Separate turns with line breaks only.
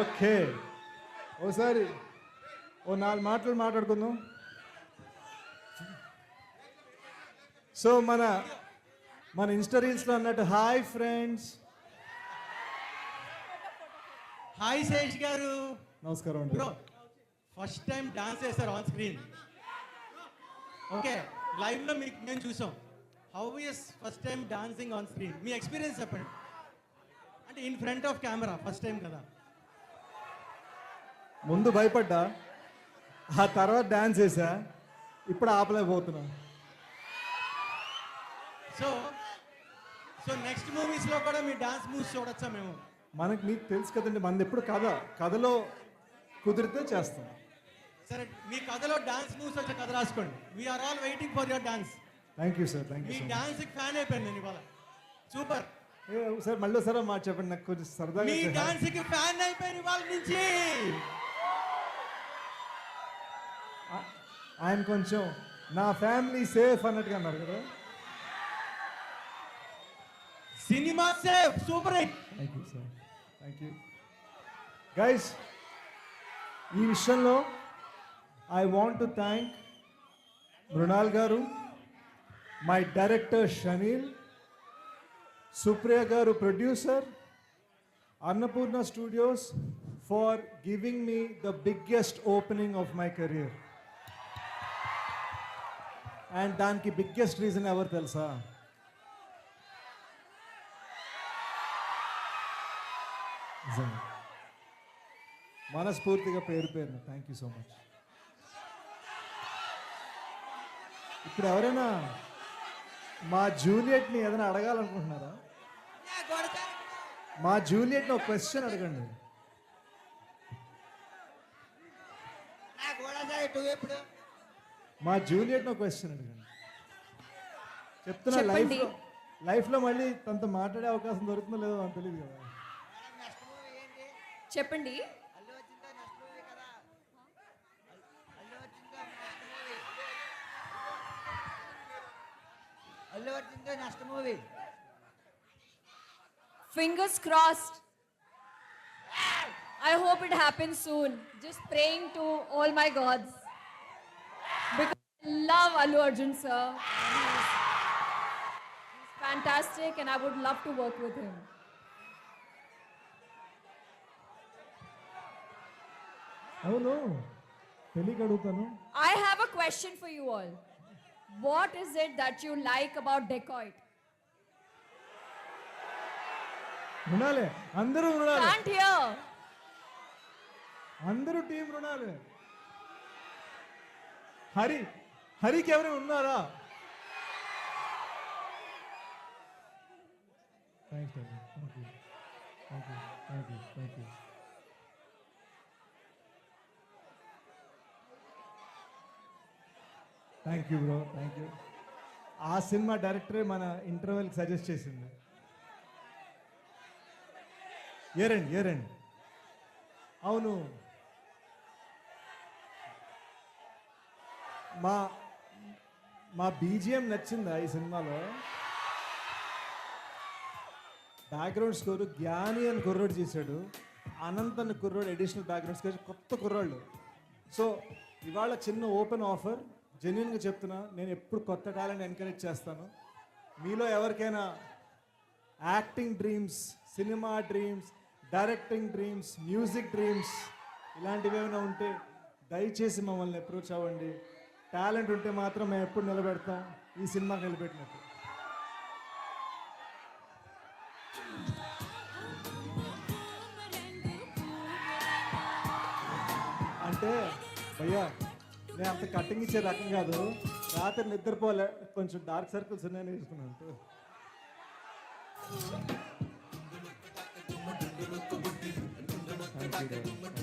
Okay, ఓసారి ఓ 4 మాటలు మాట్లాడుకుందాం. సో మన ఇన్స్టా రీల్స్లో అన్నట్టు హాయ్ ఫ్రెండ్స్.
హాయ్ శేష్ గారు.
నమస్కారం అండి.
బ్రో ఫస్ట్ టైం డాన్స్ చేశారు ఆన్ స్క్రీన్. ఓకే, లైవ్లో మీకు మేము చూసాం. How is first time dancing on screen? Me experience చెప్పండి. అంటే in front of camera first time కదా.
ముందు భయపడ్డా, ఆ తర్వాత డాన్స్ చేసా, ఇప్పుడు ఆపలేకపోతున్నా.
సో సో నెక్స్ట్ మూవీస్లో కూడా మీ డాన్స్ మూవ్స్ చూడొచ్చా మేము?
మీకు తెలుసు కదండి, మనది ఎప్పుడు కథలో కుదిరితే చేస్తాం.
సరే, మీ కథలో డాన్స్ మూవ్స్ వచ్చే కథ రాసుకోండి. We are all waiting for your dance.
Thank you sir, thank you.
మీ డాన్స్కి ఫ్యాన్ అయిపోయింది నేను ఇవాళ. సూపర్.
సార్ మళ్ళీ సార్ మాట చెప్పండి, నాకు కొంచెం సరదాగా.
మీ డాన్స్కి ఫ్యాన్ అయిపోయింది ఇవాళ నుంచి.
ఆయన కొంచెం నా ఫ్యామిలీ సేఫ్ అన్నట్టుగా అన్నారు కదా.
Cinema safe, super hit.
Thank you sir, thank you guys. ఈ విషయంలో I want to thank Mrunal garu, my director Shaneel, Supriya garu producer, Annapurna studios for giving me the biggest opening of my career. And దానికి బిగ్గెస్ట్ రీజన్ ఎవరు తెలుసా? మనస్ఫూర్తిగా పేరు థ్యాంక్ యూ సో మచ్. ఇప్పుడు ఎవరైనా మా జూలియట్ని ఏదైనా అడగాలనుకుంటున్నారా? మా జూలియట్ని ఒక క్వశ్చన్ అడగండి. మా జూలియట్ని ఒక క్వశ్చన్ అడగండి. చెప్తున్నా, లైఫ్లో మళ్ళీ తనతో మాట్లాడే అవకాశం దొరుకుతుందో లేదో అని తెలియదు కదా.
చెప్పండి. Fingers crossed. I hope it happens soon. Just praying to all my gods. Because I love Allu Arjun sir. He's fantastic and I would love to work with him.
అవును, పెళ్ళికి అడుగుతాను.
I have a question for you all. What is it that you like about Dacoit?
రుణాలే, అందరూ రుణాలే.
Can't hear.
అందరూ team రుణాలే. హరికి ఎవరైనా ఉన్నారా? Thank you, thank you, thank you, thank you, thank you. Thank you bro, thank you. ఆ cinema డైరెక్టరే మన ఇంటర్వెల్కి suggest చేసింది. ఏరండి. అవును, మా బీజిఎం నచ్చిందా ఈ సినిమాలో? బ్యాక్గ్రౌండ్ స్కోరు జ్ఞాని అని కుర్రోడు చేశాడు, అనంత్ అని కుర్రోడు అడిషనల్ బ్యాక్గ్రౌండ్ స్కోర్, కొత్త కుర్రోళ్ళు. సో ఇవాళ చిన్న ఓపెన్ ఆఫర్, జెన్యున్గా చెప్తున్నా, నేను ఎప్పుడు కొత్త టాలెంట్ ఎంకరేజ్ చేస్తాను. మీలో ఎవరికైనా acting dreams, cinema dreams, directing dreams, music dreams ఇలాంటివి ఏమైనా ఉంటే దయచేసి మమ్మల్ని అప్రోచ్ అవ్వండి. టాలెంట్ ఉంటే మాత్రం మేము ఎప్పుడు నిలబెడతాం, ఈ సినిమాకి నిలబెట్టినట్టు. అంటే భయ్యా, నేను అంత కటింగ్ ఇచ్చే రకం కాదు. రాత్రి నిద్రపోలే, కొంచెం డార్క్ సర్కిల్స్ ఉన్నాయని తీసుకున్నాను. Thank you.